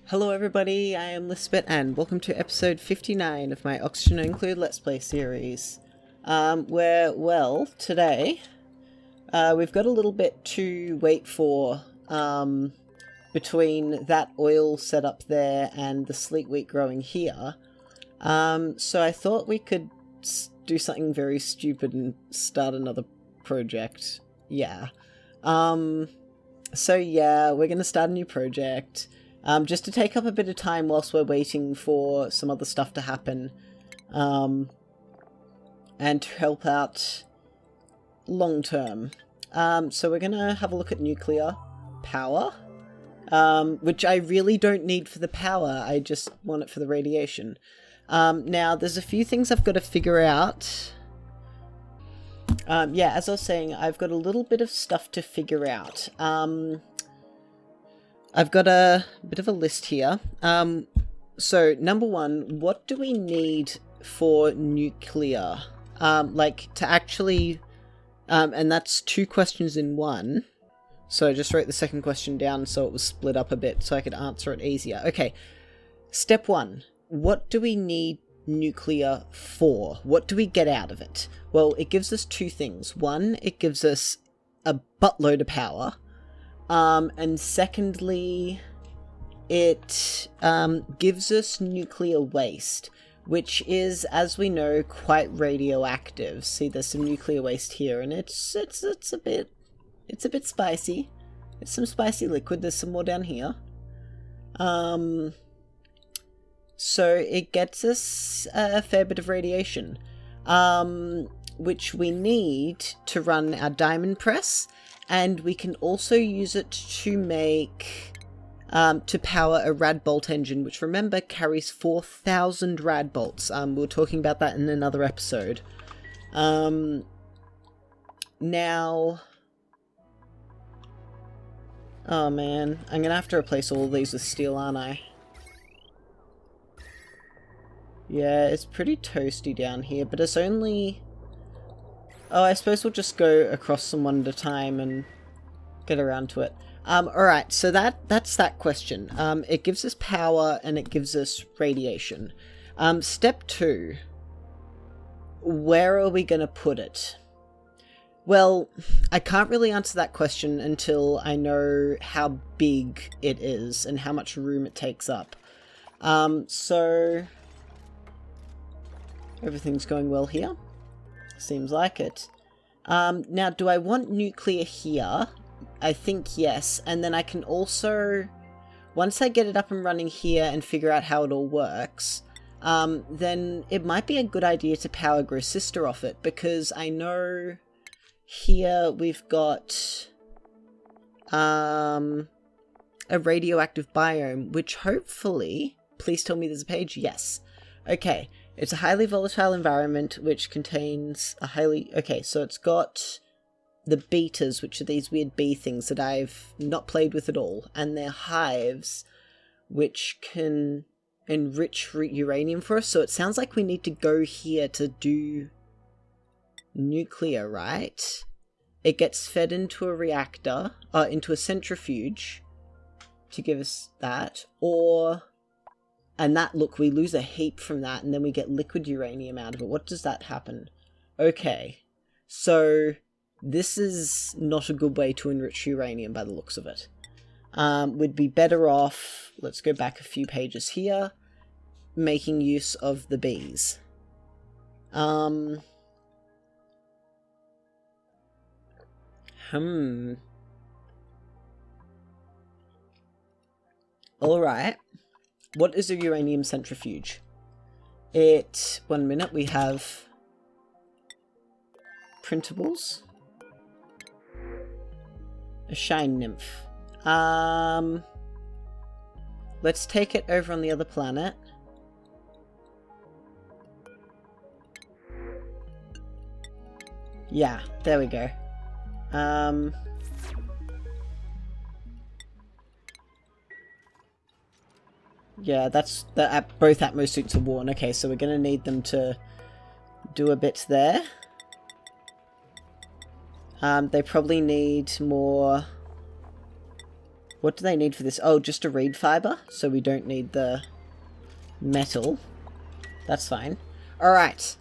Hello everybody, I am Lisbeth and welcome to episode 59 of my Oxygen Include Let's Play series. Today, we've got a little bit to wait for, between that oil setup there and the sleet wheat growing here. So I thought we could do something very stupid and start another project. Yeah. We're gonna start a new project. Just to take up a bit of time whilst we're waiting for some other stuff to happen, and to help out long term. So we're gonna have a look at nuclear power, which I really don't need for the power, I just want it for the radiation. Now there's a few things I've got to figure out. As I was saying, I've got a little bit of stuff to figure out. I've got a bit of a list here. So, number one, what do we need for nuclear? To actually... and that's two questions in one. So I just wrote the second question down so it was split up a bit so I could answer it easier. Okay, step one. What do we need nuclear for? What do we get out of it? Well, it gives us two things. One, it gives us a buttload of power. And secondly, it gives us nuclear waste, which is, as we know, quite radioactive. See, there's some nuclear waste here, and it's a bit spicy. It's some spicy liquid. There's some more down here. So it gets us a fair bit of radiation, which we need to run our diamond press. And we can also use it to make, to power a rad bolt engine, which remember carries 4,000 rad bolts. We were talking about that in another episode. Now, oh man, I'm gonna have to replace all these with steel, aren't I? Yeah, it's pretty toasty down here, but it's only... Oh, I suppose we'll just go across them one at a time and get around to it. Alright, so that's that question. It gives us power and it gives us radiation. Step two. Where are we going to put it? Well, I can't really answer that question until I know how big it is and how much room it takes up. So... everything's going well here. Seems like it. Now, do I want nuclear here? I think yes. And then I can also, once I get it up and running here and figure out how it all works, then it might be a good idea to power Grossister off it, because I know here we've got a radioactive biome, which hopefully, please tell me there's a page, yes. Okay. It's a highly volatile environment which contains a highly... Okay, so it's got the beaters, which are these weird bee things that I've not played with at all, and they're hives which can enrich uranium for us. So it sounds like we need to go here to do nuclear, right? It gets fed into a reactor, into a centrifuge to give us that, or... And that, look, we lose a heap from that, and then we get liquid uranium out of it. What does that happen? Okay, so this is not a good way to enrich uranium by the looks of it. We'd be better off, let's go back a few pages here, making use of the bees. Alright. What is a uranium centrifuge? One minute, we have printables. A shine nymph. Let's take it over on the other planet. Yeah, there we go. Yeah, that's both Atmo suits are worn. Okay, so we're going to need them to do a bit there. They probably need more What do they need for this? Oh, just a reed fiber, so we don't need the metal. That's fine. Alright.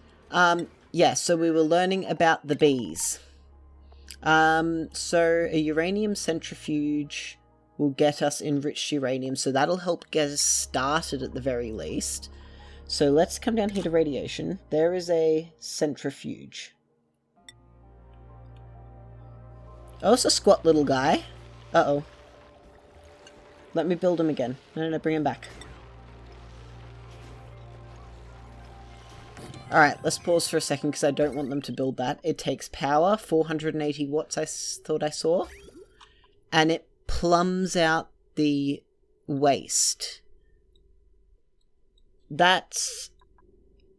Yeah, so we were learning about the bees. So a uranium centrifuge will get us enriched uranium, so that'll help get us started at the very least. So let's come down here to radiation. There is a centrifuge. Oh, it's a squat little guy. Uh-oh. Let me build him again. No, bring him back. Alright, let's pause for a second because I don't want them to build that. It takes power, 480 watts I thought I saw. And it plumbs out the waste. That's...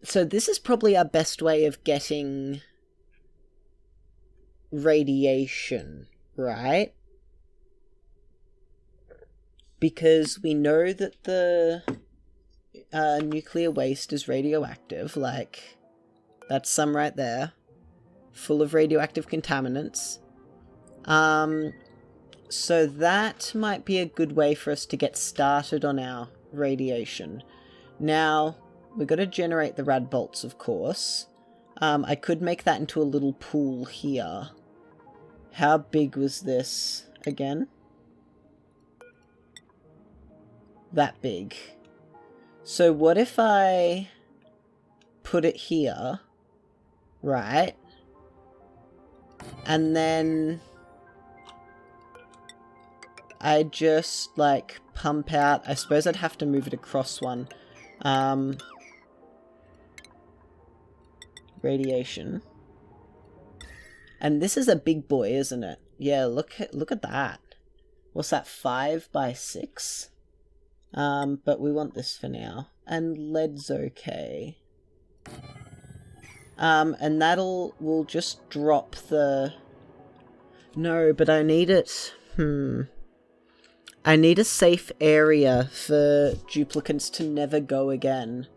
So this is probably our best way of getting radiation, right? Because we know that the nuclear waste is radioactive, like, that's some right there, full of radioactive contaminants. So that might be a good way for us to get started on our radiation. Now, we've got to generate the rad bolts, of course. I could make that into a little pool here. How big was this again? That big. So what if I put it here, right? And then I just like pump out, I suppose I'd have to move it across one. Radiation. And this is a big boy, isn't it? Yeah, look at that. What's that, 5 by 6? But we want this for now. And lead's okay. And we'll just drop the... No, but I need it... I need a safe area for duplicates to never go again.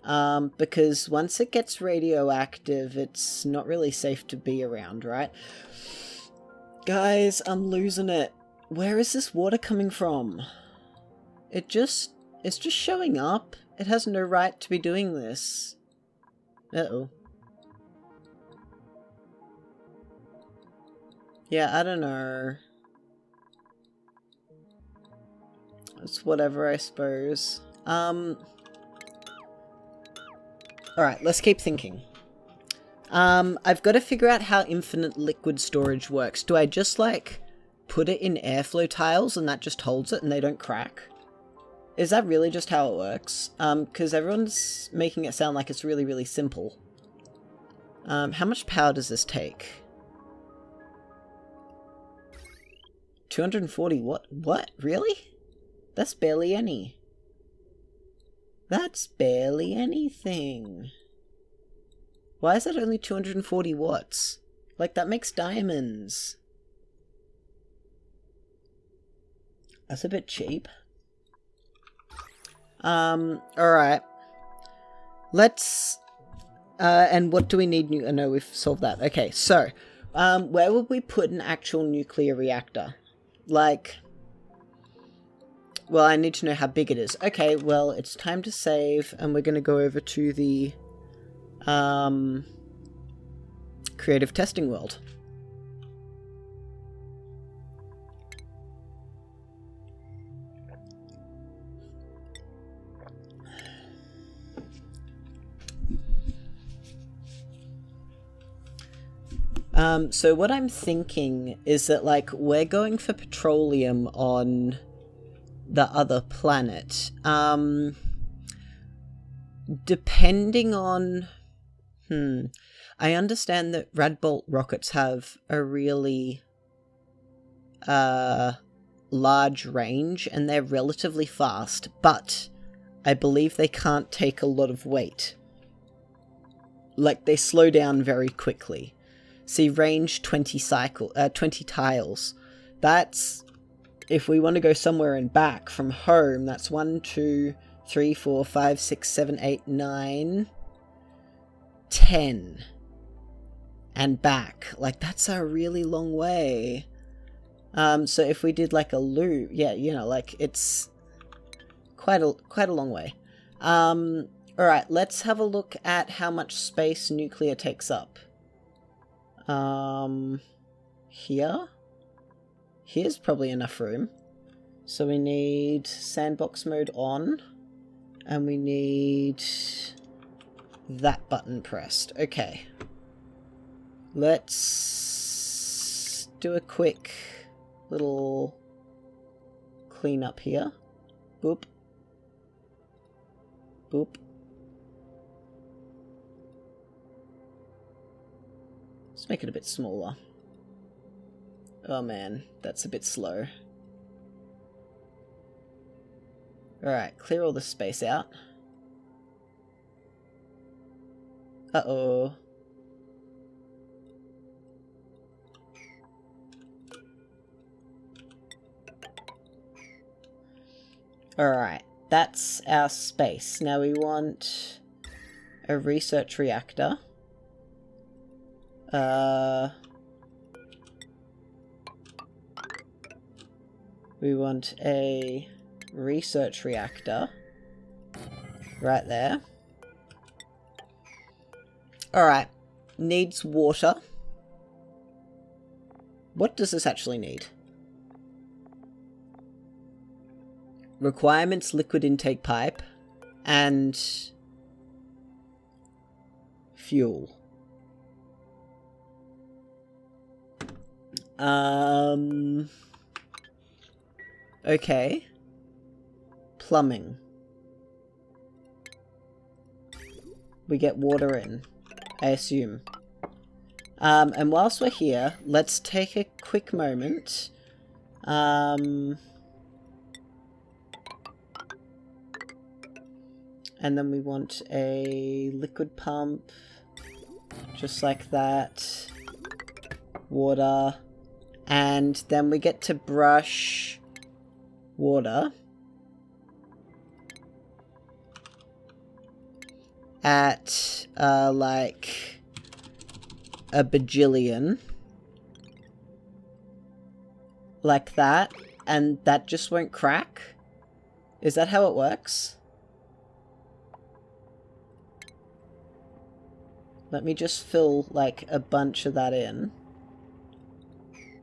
Because once it gets radioactive, it's not really safe to be around, right? Guys, I'm losing it. Where is this water coming from? It's just showing up. It has no right to be doing this. Uh-oh. Yeah, I don't know. It's whatever, I suppose. Alright, let's keep thinking. I've got to figure out how infinite liquid storage works. Do I just, like, put it in airflow tiles and that just holds it and they don't crack? Is that really just how it works? Because everyone's making it sound like it's really, really simple. How much power does this take? 240 watt? What? Really? That's barely any. That's barely anything. Why is that only 240 watts? Like, that makes diamonds. That's a bit cheap. Alright. Let's... and what do we need? No, we've solved that. Okay, so, where would we put an actual nuclear reactor? Like... Well, I need to know how big it is. Okay, well, it's time to save, and we're going to go over to the creative testing world. So what I'm thinking is that, like, we're going for petroleum on the other planet. Depending on... I understand that Radbolt rockets have a really large range, and they're relatively fast, but I believe they can't take a lot of weight. Like, they slow down very quickly. See, range 20 tiles. That's... If we want to go somewhere and back from home, that's 1, 2, 3, 4, 5, 6, 7, 8, 9, 10. And back. Like, that's a really long way. So if we did like a loop, yeah, you know, like it's quite a long way. Alright, let's have a look at how much space nuclear takes up. Here? Here's probably enough room. So we need sandbox mode on, and we need that button pressed. Okay. Let's do a quick little clean up here. Boop. Boop. Let's make it a bit smaller. Oh man, that's a bit slow. Alright, clear all the space out. Uh-oh. Alright, that's our space. Now we want a research reactor. We want a research reactor right there. Alright, needs water. What does this actually need? Requirements, liquid intake pipe, and fuel. Okay. Plumbing. We get water in, I assume. And whilst we're here, let's take a quick moment. And then we want a liquid pump, just like that. Water. And then we get to brush water at, like, a bajillion. Like that. And that just won't crack? Is that how it works? Let me just fill, like, a bunch of that in.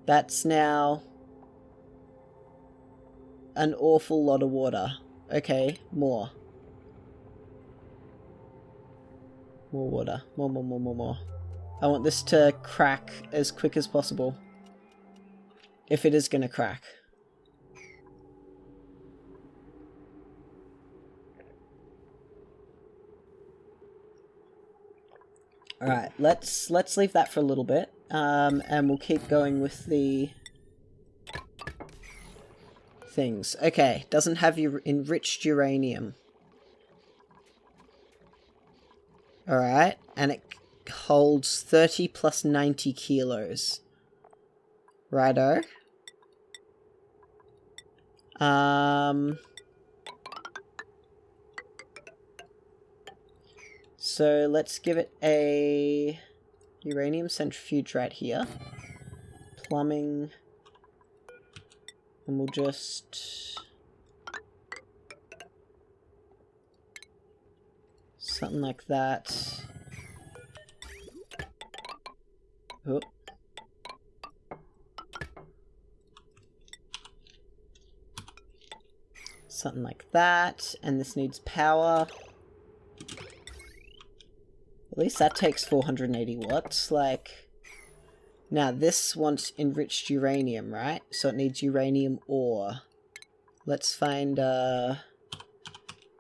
That's now an awful lot of water. Okay, more. More water. More. I want this to crack as quick as possible. If it is gonna crack. Alright, let's leave that for a little bit. And we'll keep going with the things. Okay, doesn't have enriched uranium. Alright, and it holds 30 plus 90 kilos. Righto. So let's give it a uranium centrifuge right here. Plumbing. And we'll just... something like that. Oh. Something like that. And this needs power. At least that takes 480 watts, like... Now, this wants enriched uranium, right? So it needs uranium ore. Let's find,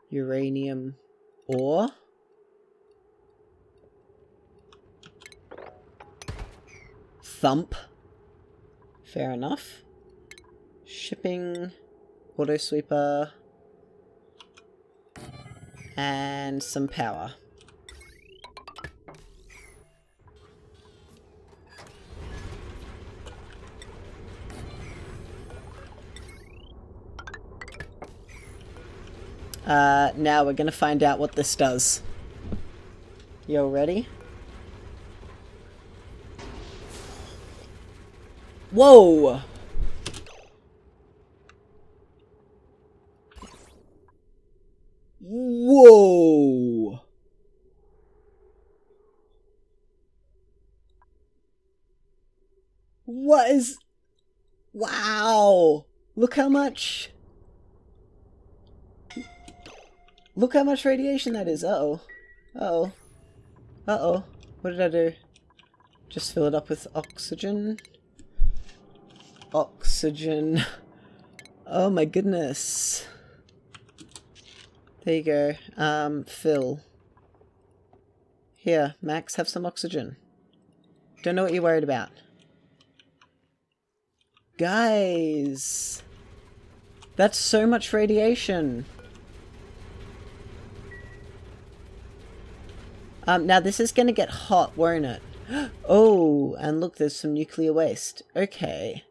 uranium ore. Thump. Fair enough. Shipping. Auto sweeper. And some power. Now we're gonna find out what this does. You all ready? Whoa! Whoa! What is... Wow! Look how much... Look how much radiation that is. Uh-oh. Uh-oh. Uh-oh. What did I do? Just fill it up with oxygen. Oxygen. Oh my goodness. There you go. Fill. Here, Max, have some oxygen. Don't know what you're worried about. Guys! That's so much radiation! Now this is gonna get hot, won't it? Oh, and look, there's some nuclear waste. Okay.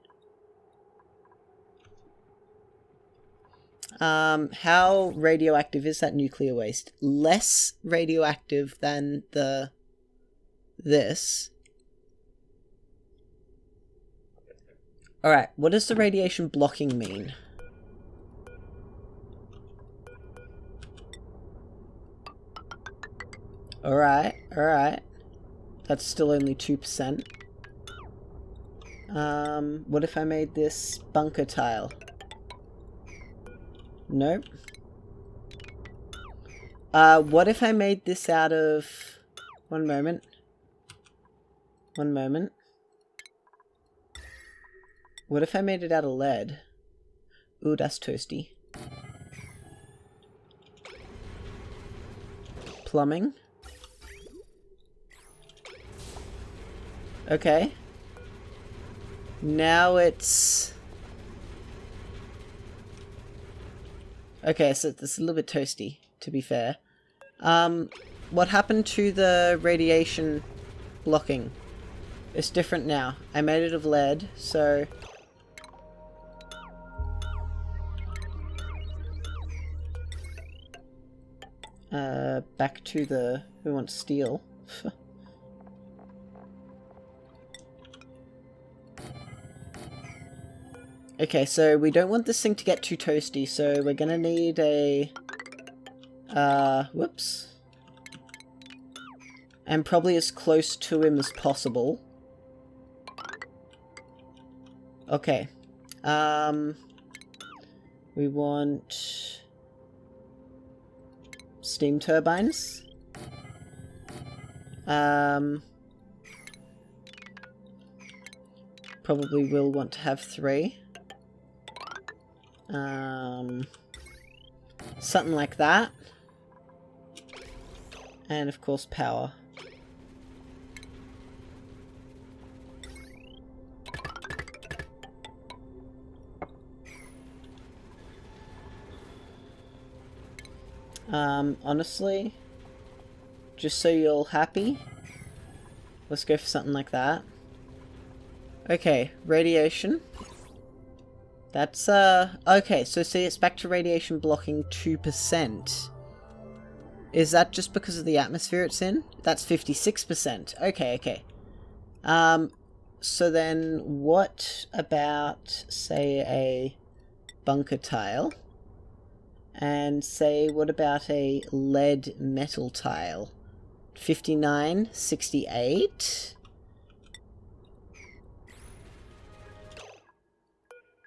How radioactive is that nuclear waste? Less radioactive than this. Alright, what does the radiation blocking mean? Alright, alright. That's still only 2%. What if I made this bunker tile? Nope. What if I made this out of... One moment. One moment. What if I made it out of lead? Ooh, that's toasty. Plumbing. Okay. Now it's... Okay, so it's a little bit toasty, to be fair. What happened to the radiation blocking? It's different now. I made it of lead, so... back to the... We want steel. Okay, so we don't want this thing to get too toasty, so we're gonna need a... whoops. And probably as close to him as possible. Okay. We want... steam turbines. Probably will want to have 3. Something like that. And of course power. Honestly, just so you're all happy, let's go for something like that. Okay, radiation. That's, okay, so see, it's back to radiation blocking 2%. Is that just because of the atmosphere it's in? That's 56%. Okay, okay. So then what about, say, a bunker tile? And say, what about a lead metal tile? 59, 68.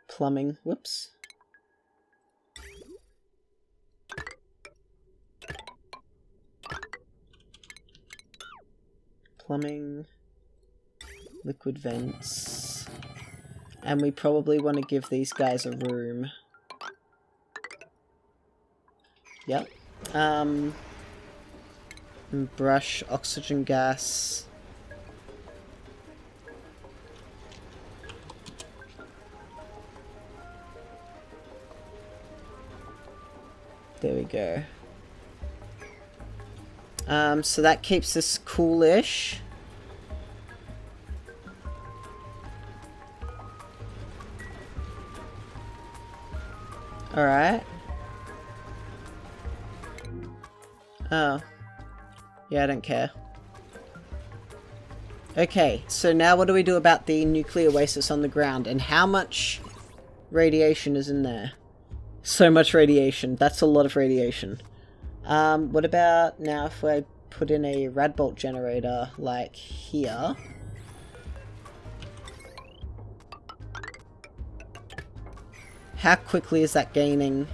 Plumbing, whoops. Plumbing, liquid vents. And we probably want to give these guys a room. Yep. Brush, oxygen gas. There we go. So that keeps us coolish. Alright. Oh. Yeah, I don't care. Okay, so now what do we do about the nuclear waste that's on the ground? And how much radiation is in there? So much radiation. That's a lot of radiation. What about now if I put in a radbolt generator, like here? How quickly is that gaining?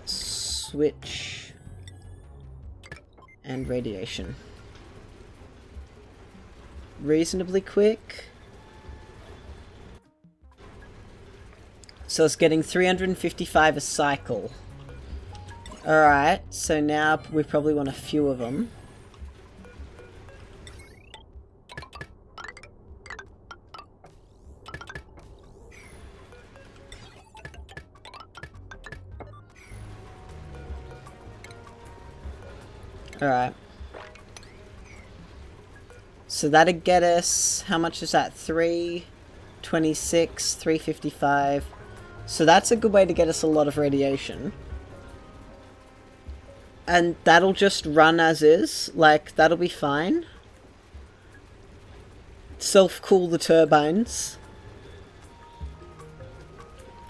Switch and radiation. Reasonably quick. So it's getting 355 a cycle. Alright, so now we probably want a few of them. Alright. So that'd get us, how much is that? 326, 355. So that's a good way to get us a lot of radiation. And that'll just run as is, like, that'll be fine. Self-cool the turbines.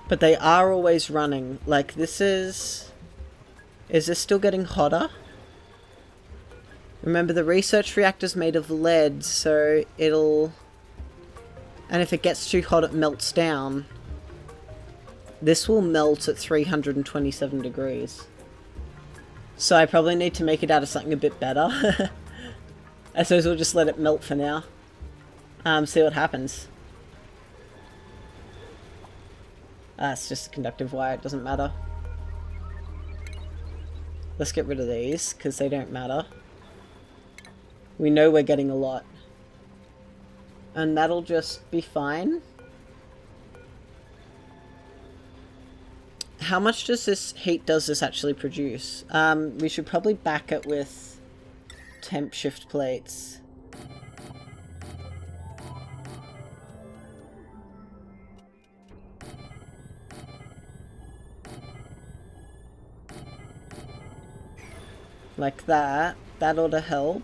But they are always running. Like, this is... Is this still getting hotter? Remember, the research reactor's made of lead, so it'll... And if it gets too hot, it melts down. This will melt at 327 degrees. So I probably need to make it out of something a bit better. I suppose we'll just let it melt for now. See what happens. It's just a conductive wire, it doesn't matter. Let's get rid of these, because they don't matter. We know we're getting a lot. And that'll just be fine. How much does this heat does this actually produce? We should probably back it with temp shift plates. Like that. That ought to help.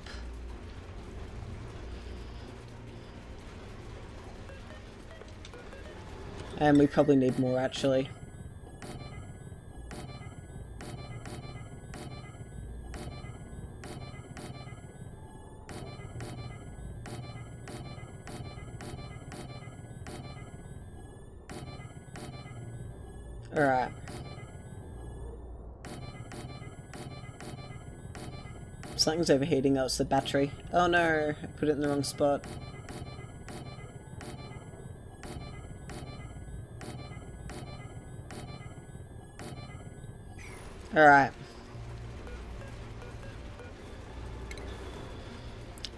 And we probably need more, actually. Alright. Something's overheating. Oh, it's the battery. Oh no, I put it in the wrong spot. Alright.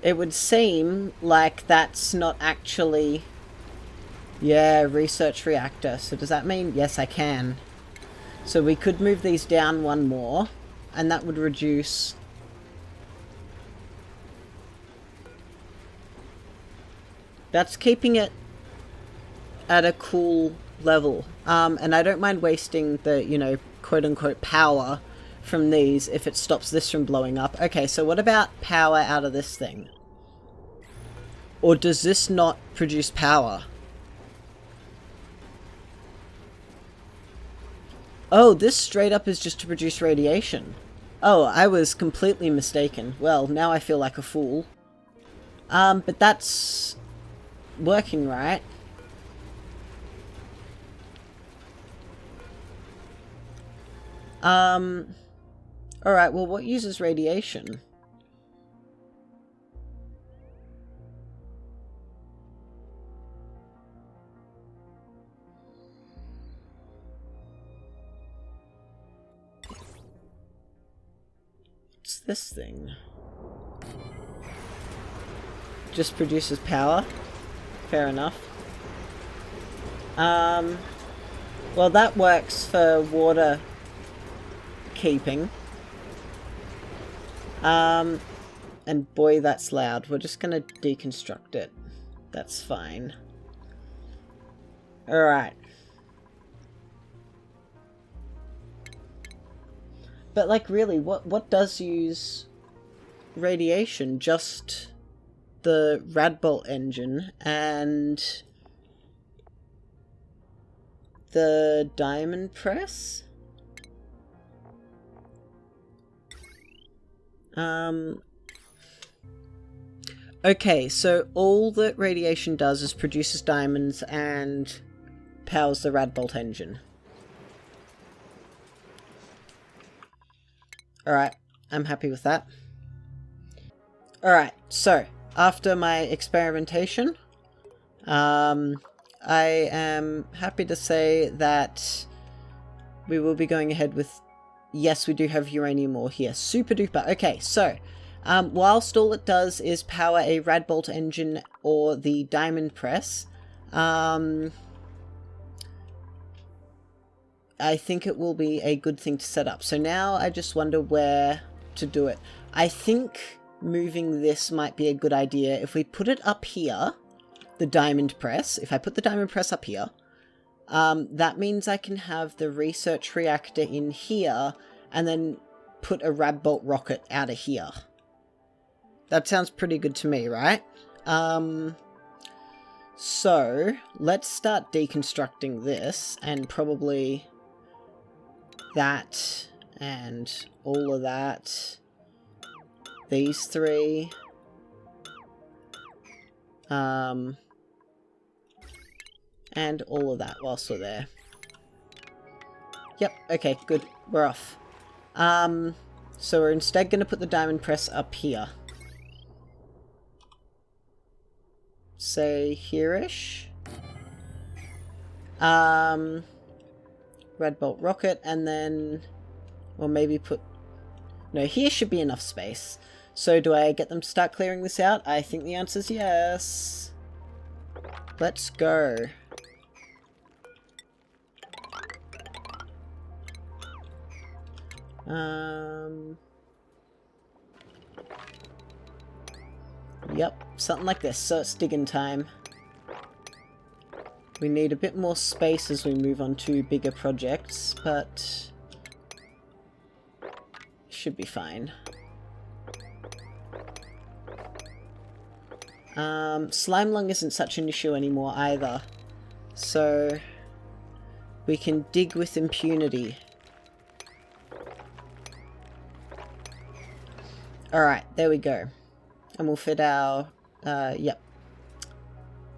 It would seem like that's not actually... Yeah, research reactor. So does that mean... Yes, I can. So we could move these down one more, and that would reduce... That's keeping it at a cool level. And I don't mind wasting the, you know, quote-unquote power from these if it stops this from blowing up. Okay, so what about power out of this thing? Or does this not produce power? Oh, this straight up is just to produce radiation. Oh, I was completely mistaken. Well, now I feel like a fool. But that's... working, right? Alright, well, what uses radiation? What's this thing? Just produces power? Fair enough. Well, that works for water keeping. And boy, that's loud. We're just gonna deconstruct it. That's fine. Alright. But, like, really, what does use radiation? Just the Radbolt engine and the diamond press. Okay, so all that radiation does is produces diamonds and powers the Radbolt engine. Alright, I'm happy with that. Alright, so, after my experimentation, I am happy to say that we will be going ahead with... Yes, we do have uranium ore here. Super duper. Okay, so... whilst all it does is power a Radbolt engine or the diamond press, I think it will be a good thing to set up. So now I just wonder where to do it. I think moving this might be a good idea. If we put it up here, the diamond press, if I put the diamond press up here, that means I can have the research reactor in here and then put a Radbolt rocket out of here. That sounds pretty good to me, right? So, let's start deconstructing this, and probably that, and all of that. These three. And all of that whilst we're there. Yep, okay, good. We're off. So we're instead going to put the diamond press up here. Say here-ish. Radbolt rocket, and then we'll maybe put... No, here should be enough space. So do I get them to start clearing this out? I think the answer is yes. Let's go. Yep, something like this. So it's digging time. We need a bit more space as we move on to bigger projects, but should be fine. Slime lung isn't such an issue anymore either, so we can dig with impunity. Alright, there we go. And we'll fit our... yep.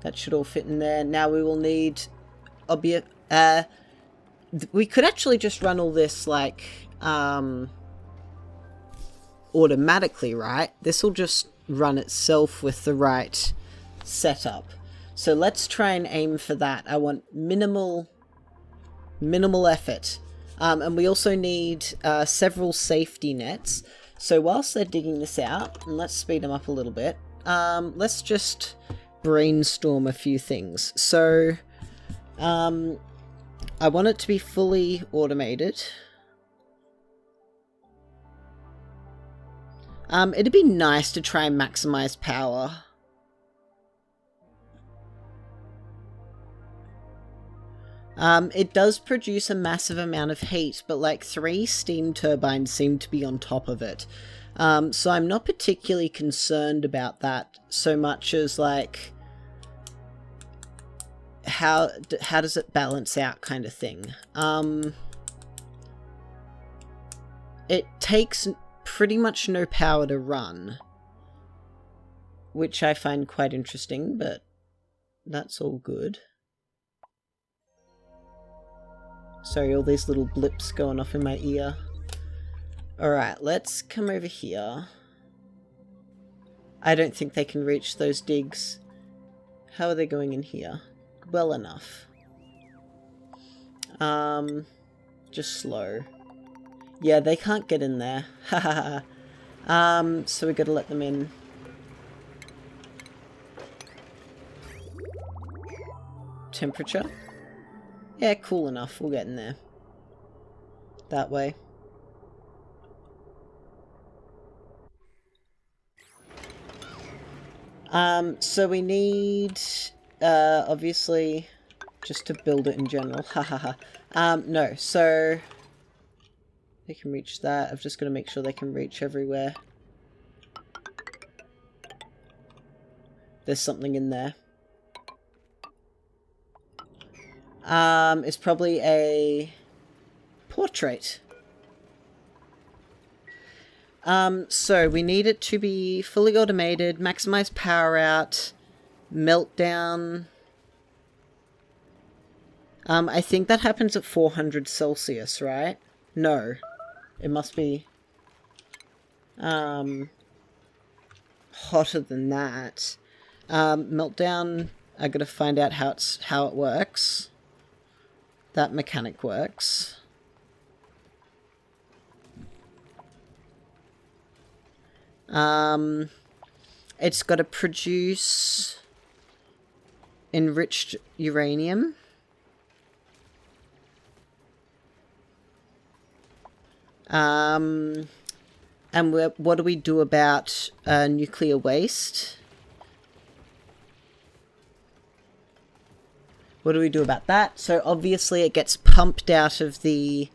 That should all fit in there. Now we will need... we could actually just run all this, like, automatically, right? This will just run itself with the right setup. So let's try and aim for that. I want minimal effort. And we also need several safety nets. So whilst they're digging this out, and let's speed them up a little bit, let's just brainstorm a few things. So I want it to be fully automated. It'd be nice to try and maximize power. It does produce a massive amount of heat, but like 3 steam turbines seem to be on top of it. So I'm not particularly concerned about that so much as like how does it balance out kind of thing. It takes pretty much no power to run, which I find quite interesting, but that's all good. Sorry, all these little blips going off in my ear. Alright, let's come over here. I don't think they can reach those digs. How are they going in here? Well enough. Just slow. Yeah, they can't get in there. So we gotta let them in. Temperature? Yeah, cool enough. We'll get in there. That way. So we need, obviously, just to build it in general. No, so they can reach that. I've just got to make sure they can reach everywhere. there's something in there. It's probably a portrait. So we need it to be fully automated, maximize power out, meltdown. I think that happens at 400 Celsius, right? No. It must be hotter than that. Meltdown, I gotta find out how it works. That mechanic works. It's got to produce enriched uranium. And what do we do about nuclear waste? What do we do about that? So obviously it gets pumped out of the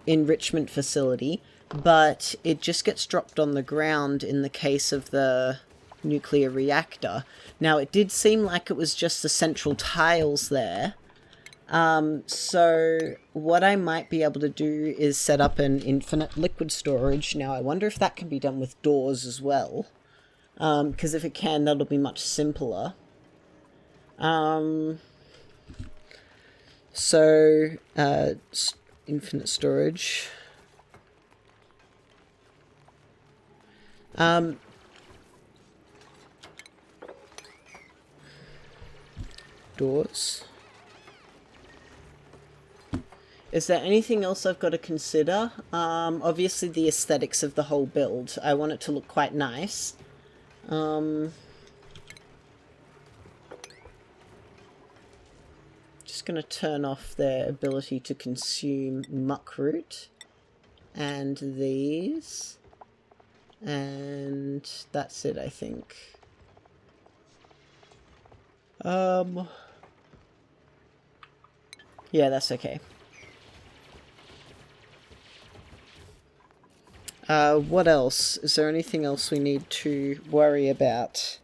enrichment facility, but it just gets dropped on the ground in the case of the nuclear reactor. Now, it did seem like it was just the central tiles there. So what I might be able to do is set up an infinite liquid storage. Now, I wonder if that can be done with doors as well. Because if it can, that'll be much simpler. Infinite storage. Doors. Is there anything else I've got to consider? Obviously the aesthetics of the whole build. I want it to look quite nice. Just going to turn off their ability to consume muckroot. And these. And that's it, I think. Yeah, that's okay. What else? Is there anything else we need to worry about?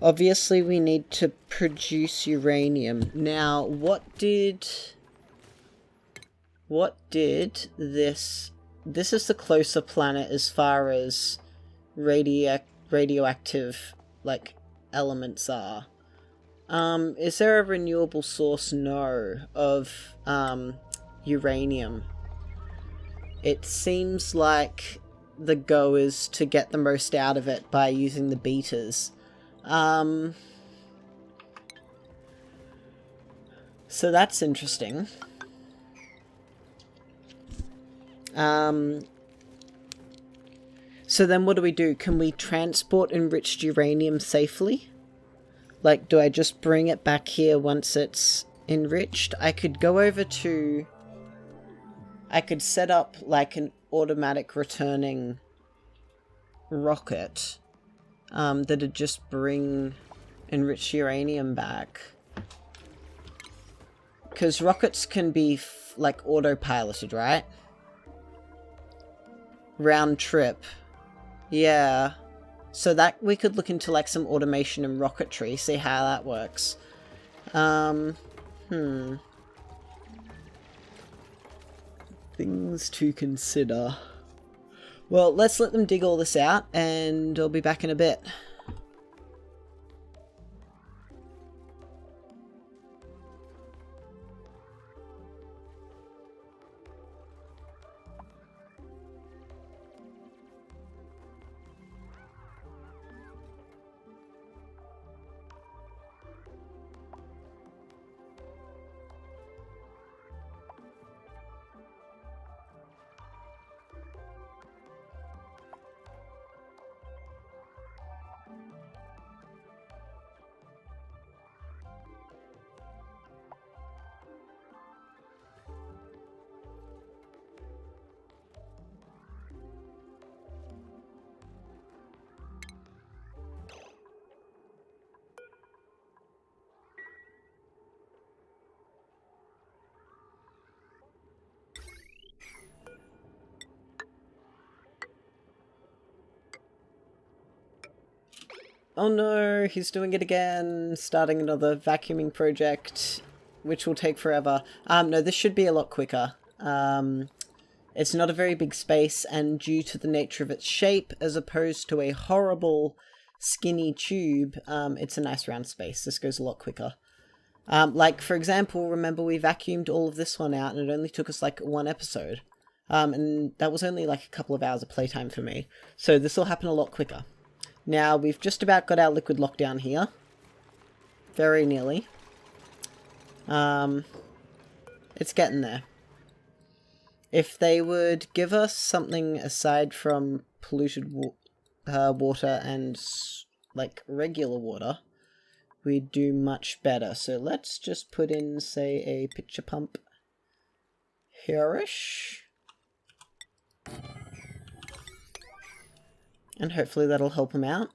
Obviously we need to produce uranium. Now, what did this... This is the closer planet as far as radioactive, like, elements are. Is there a renewable source? No. Of, uranium. It seems like the go is to get the most out of it by using the beaters. So that's interesting. So then what do we do? Can we transport enriched uranium safely? Like, do I just bring it back here once it's enriched? I could go over to... I could set up, like, an automatic returning rocket that'd just bring enriched uranium back. Because rockets can be, like, autopiloted, right? Round trip. Yeah. So that we could look into, like, some automation and rocketry, see how that works. Things to consider. Well, let's let them dig all this out, and I'll be back in a bit. Oh no, he's doing it again. Starting another vacuuming project, which will take forever. No, this should be a lot quicker. It's not a very big space, and due to the nature of its shape, as opposed to a horrible skinny tube, it's a nice round space. This goes a lot quicker. Like, for example, remember we vacuumed all of this one out, and it only took us like one episode. And that was only like a couple of hours of playtime for me. So this will happen a lot quicker. Now, we've just about got our liquid lockdown here. Very nearly. It's getting there. If they would give us something aside from polluted water and, like, regular water, we'd do much better. So let's just put in, say, a pitcher pump here-ish. And hopefully that'll help him out.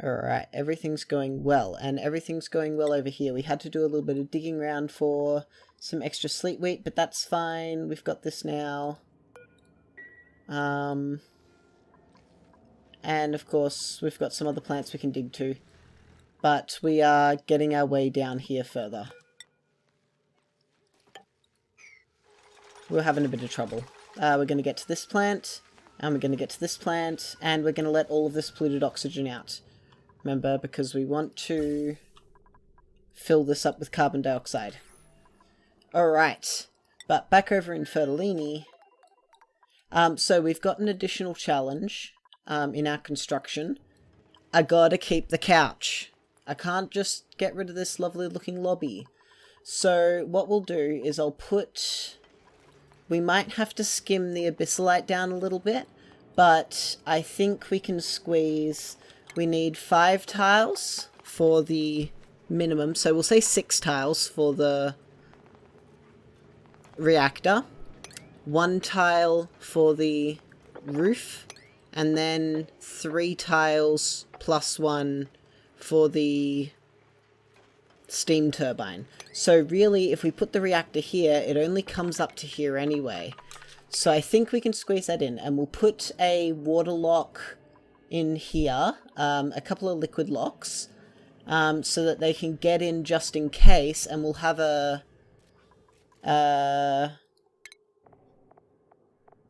Alright, everything's going well. And everything's going well over here. We had to do a little bit of digging around for some extra sleet wheat, but that's fine. We've got this now. And of course, we've got some other plants we can dig to. But we are getting our way down here further. We're having a bit of trouble. We're going to get to this plant. And we're going to get to this plant, and we're going to let all of this polluted oxygen out. Remember, because we want to fill this up with carbon dioxide. Alright, but back over in Fertilini. So we've got an additional challenge in our construction. I gotta keep the couch. I can't just get rid of this lovely looking lobby. So what we'll do is I'll put... We might have to skim the abyssalite down a little bit, but I think we can squeeze... We need 5 tiles for the minimum, so we'll say 6 tiles for the reactor, 1 tile for the roof, and then 3 tiles plus 1 for the steam turbine. So really, if we put the reactor here, it only comes up to here anyway. So I think we can squeeze that in, and we'll put a water lock in here, a couple of liquid locks, so that they can get in just in case, and we'll have a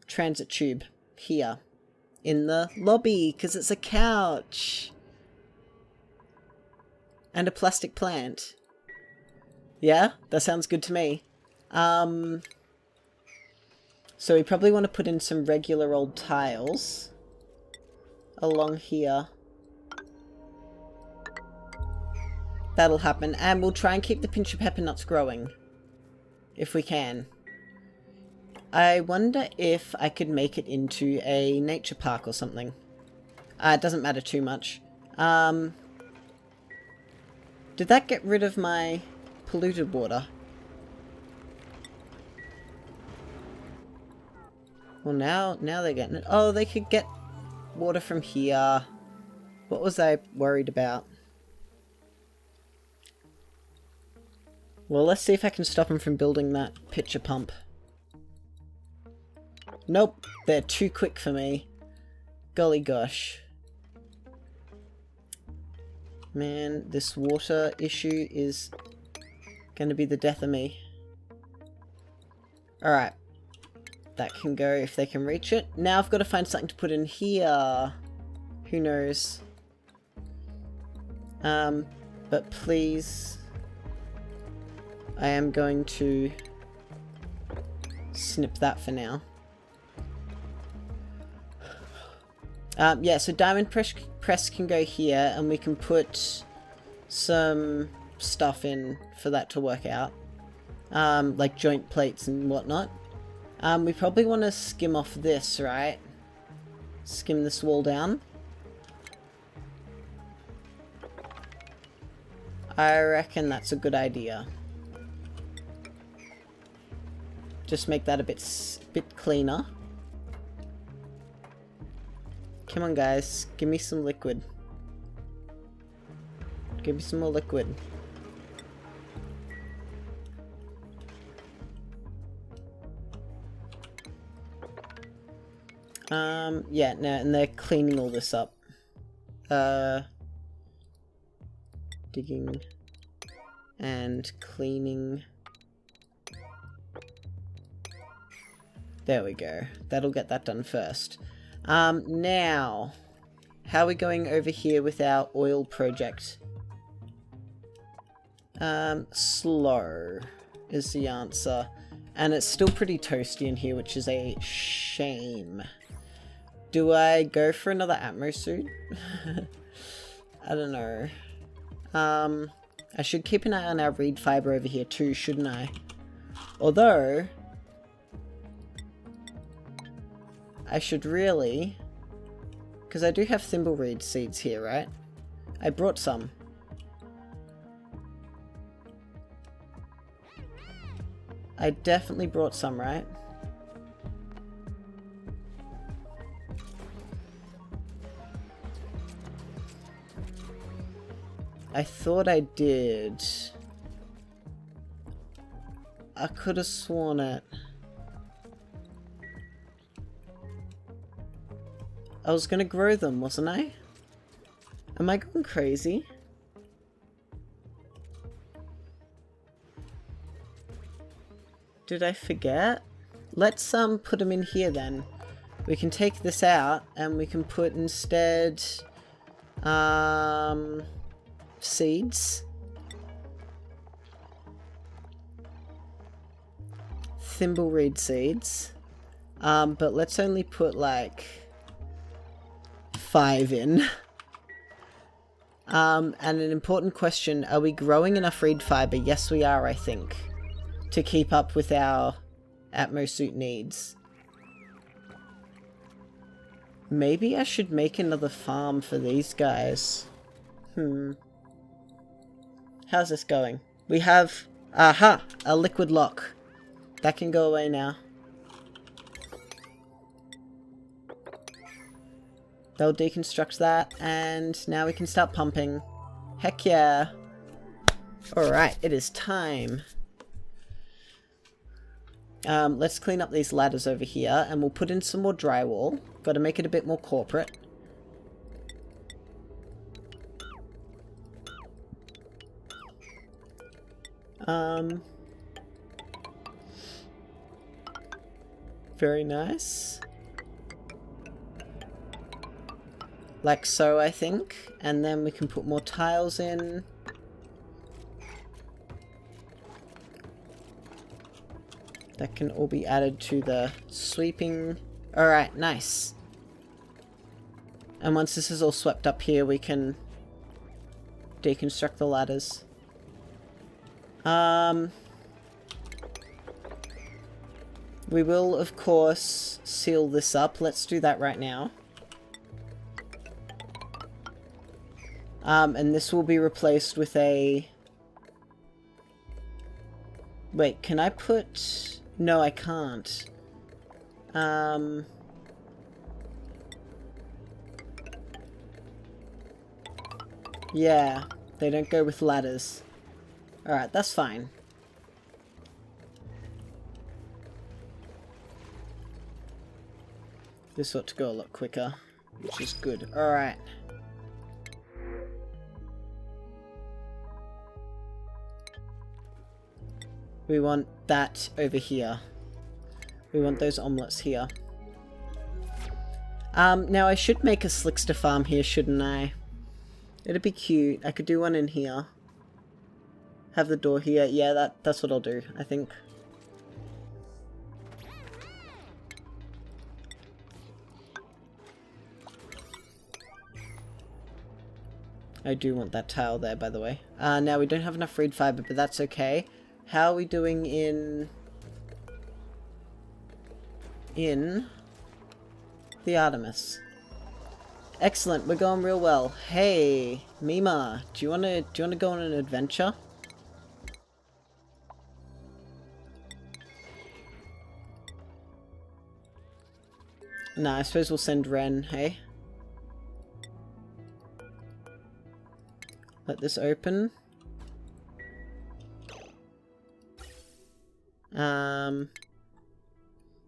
transit tube here in the lobby, because it's a couch. And a plastic plant. Yeah, that sounds good to me. So we probably want to put in some regular old tiles along here. That'll happen. And we'll try and keep the pinch of pepper nuts growing. If we can. I wonder if I could make it into a nature park or something. It doesn't matter too much. Did that get rid of my polluted water? Well, now they're getting it. Oh, they could get water from here. What was I worried about? Well, let's see if I can stop them from building that pitcher pump. Nope, they're too quick for me. Golly gosh. Man, this water issue is going to be the death of me. Alright. That can go if they can reach it. Now I've got to find something to put in here. Who knows? But please... I am going to snip that for now. Yeah, so diamond press can go here, and we can put some stuff in for that to work out. Like joint plates and whatnot. We probably want to skim off this, right? Skim this wall down. I reckon that's a good idea. Just make that a bit cleaner. Come on, guys. Give me some liquid. Give me some more liquid. Yeah, no, and they're cleaning all this up. Digging and cleaning. There we go. That'll get that done first. Now, how are we going over here with our oil project? Slow is the answer. And it's still pretty toasty in here, which is a shame. Do I go for another Atmo suit? I don't know. I should keep an eye on our reed fiber over here too, shouldn't I? Although, I should really, because I do have thimbleweed seeds here, right? I brought some. I definitely brought some, right? I thought I did. I could have sworn it. I was gonna grow them, wasn't I? Am I going crazy? Did I forget? Let's put them in here then. We can take this out and we can put instead seeds. Thimbleweed seeds. But let's only put like 5 in. And an important question, are we growing enough reed fiber? Yes we are, I think, to keep up with our Atmo suit needs. Maybe I should make another farm for these guys. How's this going? We have, aha, a liquid lock. That can go away now. They'll deconstruct that, and now we can start pumping. Heck yeah. Alright, it is time. Let's clean up these ladders over here, and we'll put in some more drywall. Got to make it a bit more corporate. Very nice. Like so, I think. And then we can put more tiles in. That can all be added to the sweeping. Alright, nice. And once this is all swept up here, we can deconstruct the ladders. We will, of course, seal this up. Let's do that right now. And this will be replaced with a... Wait, can I put... No, I can't. Yeah, they don't go with ladders. Alright, that's fine. This ought to go a lot quicker, which is good. Alright. We want that over here. We want those omelets here. Now I should make a slickster farm here, shouldn't I? It'd be cute. I could do one in here. Have the door here. Yeah, that's what I'll do, I think. I do want that tile there, by the way. Now we don't have enough reed fiber, but that's okay. How are we doing in the Artemis? Excellent, we're going real well. Hey, Mima, do you wanna go on an adventure? Nah, I suppose we'll send Ren, hey? Let this open.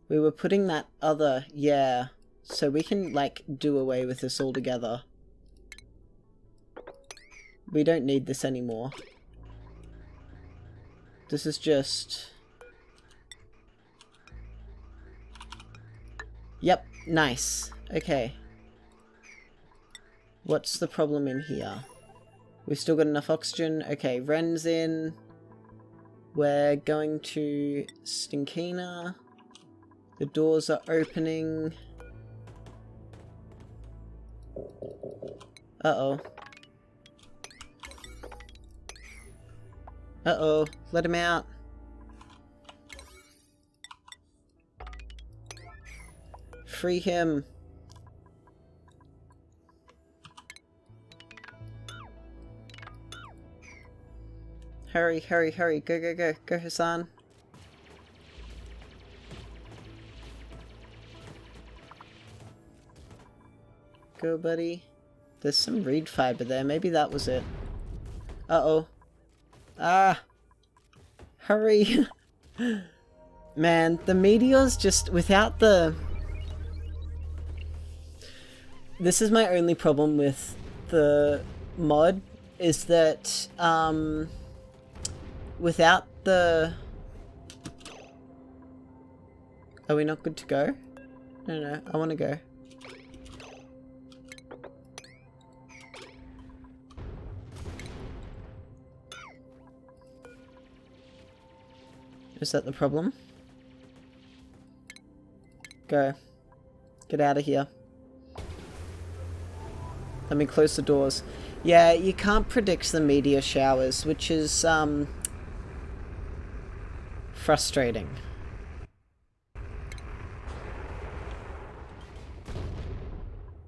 We were putting that other, yeah, so we can, like, do away with this altogether. We don't need this anymore. This is just... Yep, nice. Okay. What's the problem in here? We've still got enough oxygen. Okay, Ren's in. We're going to Stinkina. The doors are opening. Uh-oh. Uh-oh. Let him out. Free him. Hurry, hurry, hurry. Go, go, go. Go, Hassan. Go, buddy. There's some reed fiber there. Maybe that was it. Uh-oh. Ah! Hurry! Man, the meteors just... without the... This is my only problem with the mod, is that, without the... Are we not good to go? No, no, I want to go. Is that the problem? Go. Get out of here. Let me close the doors. Yeah, you can't predict the meteor showers, which is, frustrating.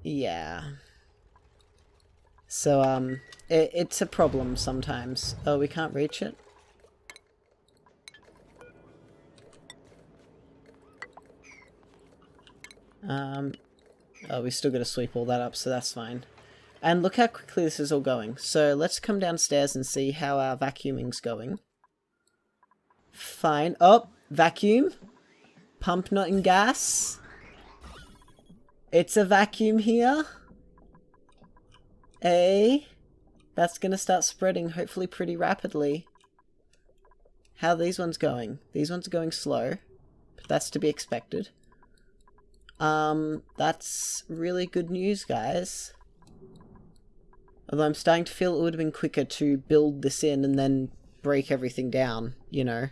Yeah. So, it's a problem sometimes. Oh, we can't reach it? Oh, we still gotta sweep all that up, so that's fine. And look how quickly this is all going. So let's come downstairs and see how our vacuuming's going. Fine. Oh, vacuum. Pump not in gas. It's a vacuum here. That's gonna start spreading hopefully pretty rapidly. How are these ones going? These ones are going slow, but that's to be expected. That's really good news, guys. Although I'm starting to feel it would have been quicker to build this in and then break everything down, you know.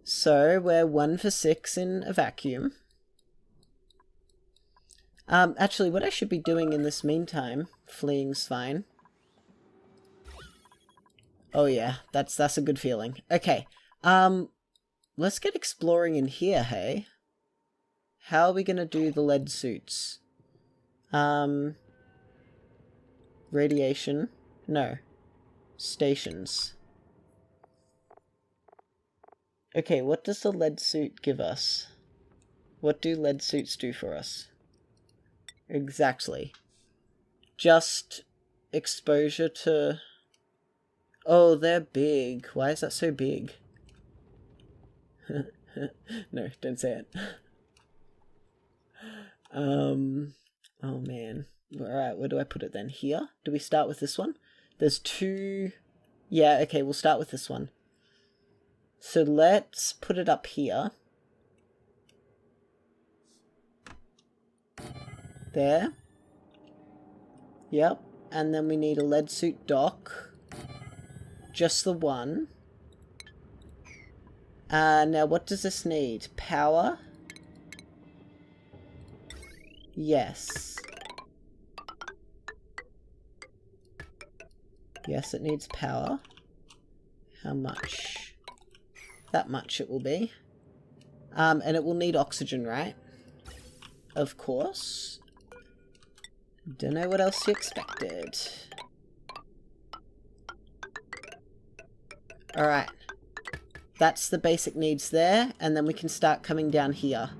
So, we're 1 for 6 in a vacuum. Actually, what I should be doing in this meantime, fleeing's fine. Oh yeah, that's a good feeling. Okay, let's get exploring in here, hey? How are we gonna do the lead suits? Radiation? No. Stations. Okay, what does the lead suit give us? What do lead suits do for us? Exactly. Just exposure to... Oh, they're big. Why is that so big? No, don't say it. Oh man. Alright, where do I put it then? Here? Do we start with this one? There's 2... Yeah, okay, we'll start with this one. So let's put it up here. There. Yep. And then we need a lead suit dock. Just the one. Now what does this need? Power? Yes. Yes, it needs power. How much? That much it will be. And it will need oxygen, right? Of course. Don't know what else you expected. Alright. That's the basic needs there, and then we can start coming down here.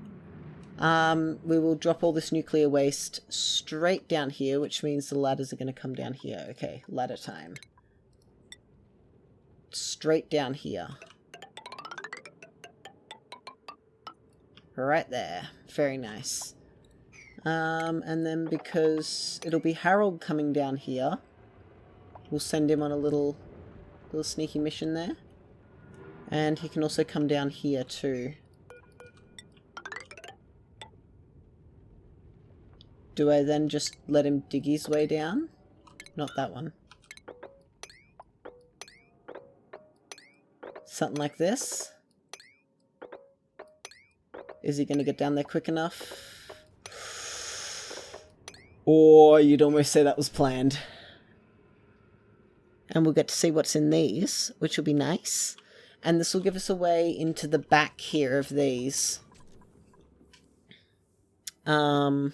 We will drop all this nuclear waste straight down here, which means the ladders are going to come down here. Okay, ladder time. Straight down here. Right there. Very nice. And then because it'll be Harold coming down here, we'll send him on a little sneaky mission there. And he can also come down here too. Do I then just let him dig his way down? Not that one. Something like this. Is he going to get down there quick enough? Or you'd almost say that was planned. And we'll get to see what's in these, which will be nice. And this will give us a way into the back here of these. Yeah,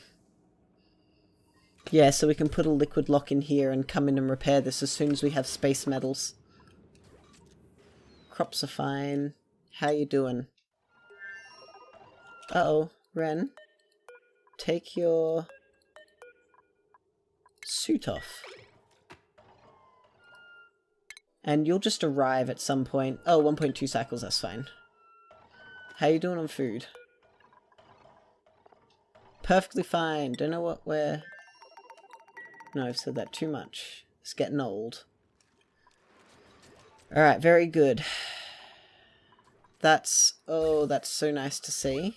so we can put a liquid lock in here and come in and repair this as soon as we have space metals. Crops are fine. How you doing? Uh-oh, Ren. Take your suit off. And you'll just arrive at some point. Oh, 1.2 cycles, that's fine. How you doing on food? Perfectly fine. Don't know what we're... No, I've said that too much. It's getting old. Alright, very good. That's... Oh, that's so nice to see.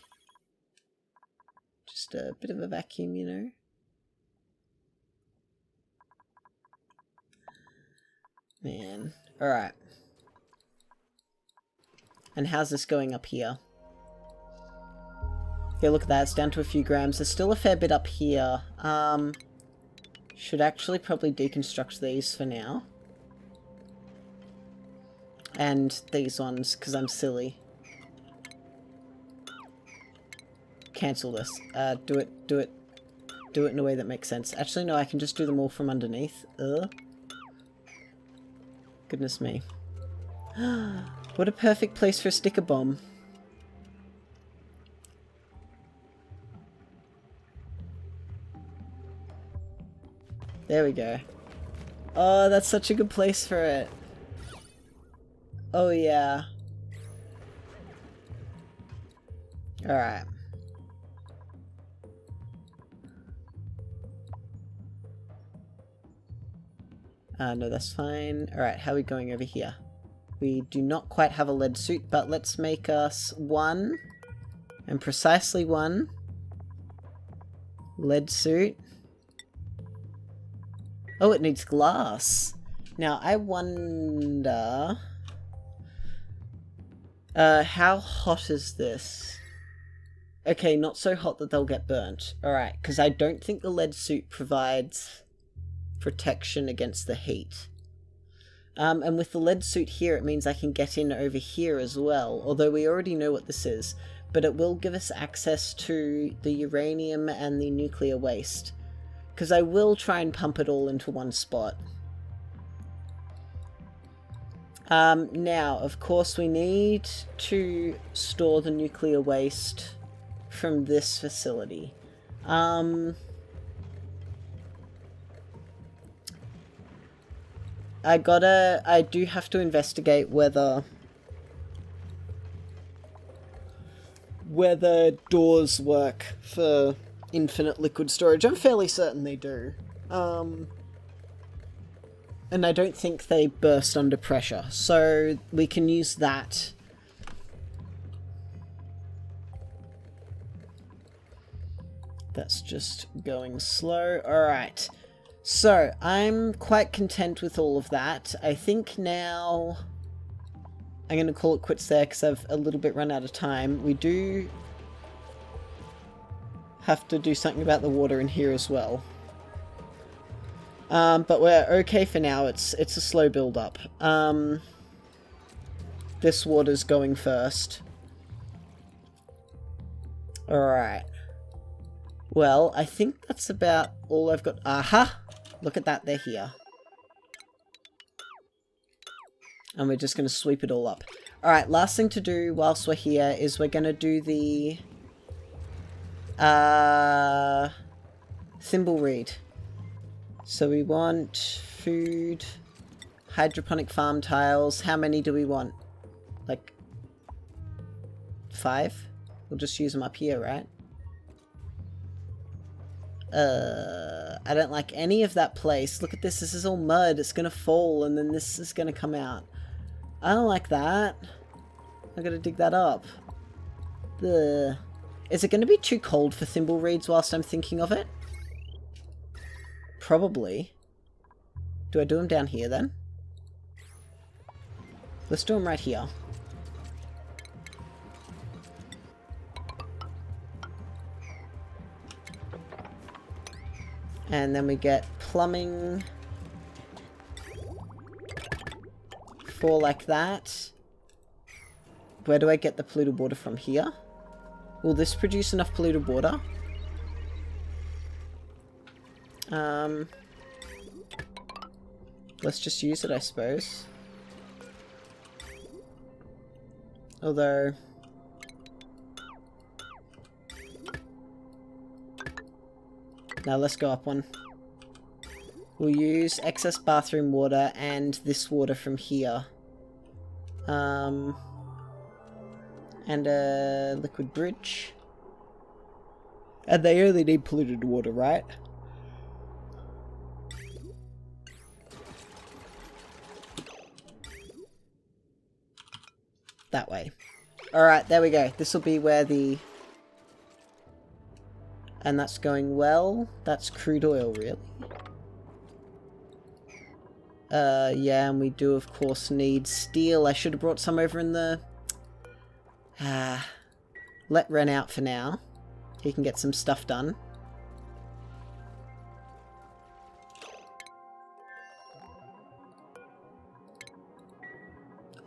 Just a bit of a vacuum, you know. Man. Alright. And how's this going up here? Yeah, look at that. It's down to a few grams. There's still a fair bit up here. Should actually probably deconstruct these for now. And these ones, because I'm silly. Cancel this. Do it in a way that makes sense. Actually, no, I can just do them all from underneath. Goodness me. What a perfect place for a sticker bomb. There we go. Oh, that's such a good place for it. Oh, yeah. Alright. No, that's fine. Alright, how are we going over here? We do not quite have a lead suit, but let's make us one, and precisely one, lead suit. Oh, it needs glass. Now, I wonder... how hot is this? Okay, not so hot that they'll get burnt. Alright, because I don't think the lead suit provides protection against the heat. And with the lead suit here, it means I can get in over here as well, although we already know what this is. But it will give us access to the uranium and the nuclear waste. Because I will try and pump it all into one spot. Now, of course, we need to store the nuclear waste from this facility. I do have to investigate whether doors work for infinite liquid storage. I'm fairly certain they do. And I don't think they burst under pressure, so we can use that. That's just going slow. Alright. So, I'm quite content with all of that. I think now I'm going to call it quits there because I've a little bit run out of time. We do have to do something about the water in here as well. But we're okay for now. It's a slow build up. This water's going first. Alright. Well, I think that's about all I've got. Aha! Look at that, they're here. And we're just going to sweep it all up. Alright, last thing to do whilst we're here is we're going to do the thimble read. So we want food, hydroponic farm tiles. How many do we want? Like 5? We'll just use them up here, right? I don't like any of that place. Look at this. This is all mud. It's gonna fall and then this is gonna come out. I don't like that. I gotta dig that up. Ugh. Is it gonna be too cold for thimble reeds whilst I'm thinking of it? Probably. Do I do them down here then? Let's do them right here. And then we get plumbing. 4 like that. Where do I get the polluted water from? Here? Will this produce enough polluted water? Let's just use it, I suppose. Although... Now let's go up one. We'll use excess bathroom water and this water from here. And a liquid bridge. And they only need polluted water, right? That way. Alright, there we go. This will be where the... And that's going well. That's crude oil, really. Yeah, and we do, of course, need steel. I should have brought some over in the... let Ren out for now. He can get some stuff done.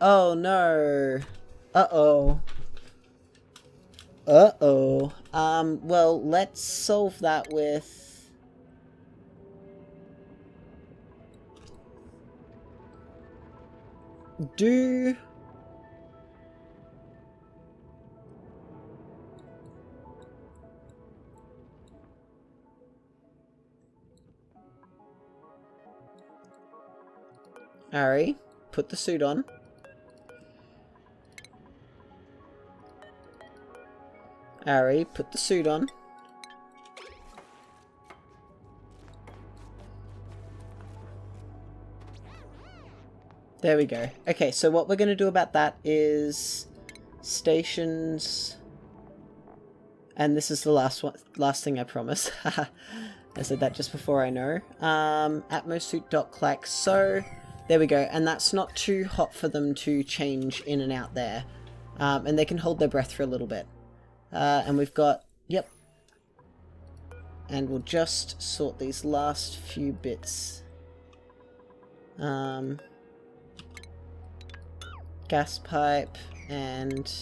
Oh, no. Uh-oh. Uh-oh. Well, let's solve that with... Ari, put the suit on. Ari, put the suit on. There we go. Okay, so what we're going to do about that is stations, and this is the last thing I promise. I said that just before I know. Atmosuit.clack. So there we go, and that's not too hot for them to change in and out there, and they can hold their breath for a little bit. And we've got, yep, and we'll just sort these last few bits. Gas pipe and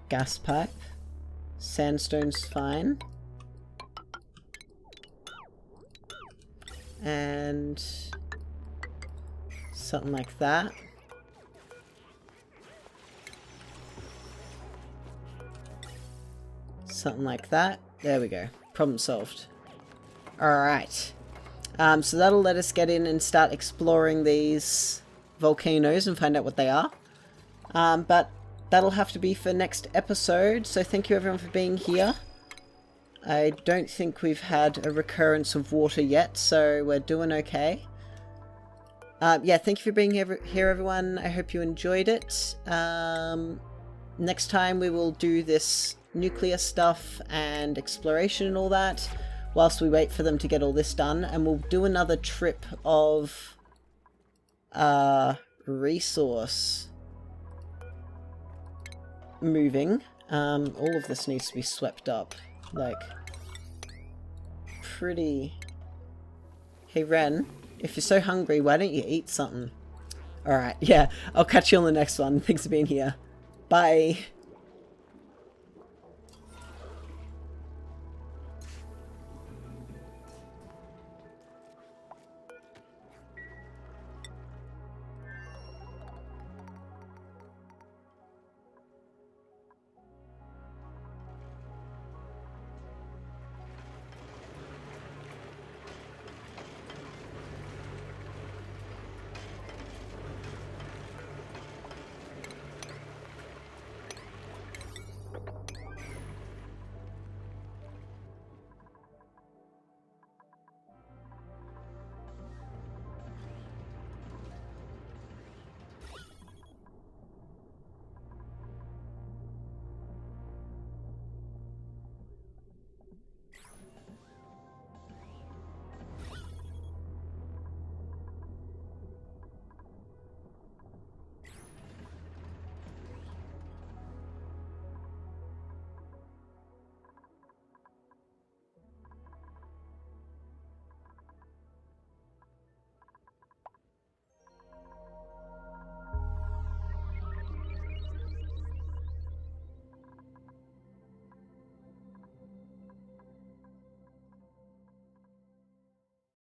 gas pipe. Sandstone's fine. And something like that. Something like that. There we go. Problem solved. Alright. So that'll let us get in and start exploring these volcanoes and find out what they are. But that'll have to be for next episode. So thank you everyone for being here. I don't think we've had a recurrence of water yet, so we're doing okay. Yeah, thank you for being here everyone. I hope you enjoyed it. Next time we will do this nuclear stuff and exploration and all that, whilst we wait for them to get all this done, and we'll do another trip of resource moving. All of this needs to be swept up, like, pretty... Hey Ren, if you're so hungry, why don't you eat something? Alright, yeah, I'll catch you on the next one. Thanks for being here. Bye!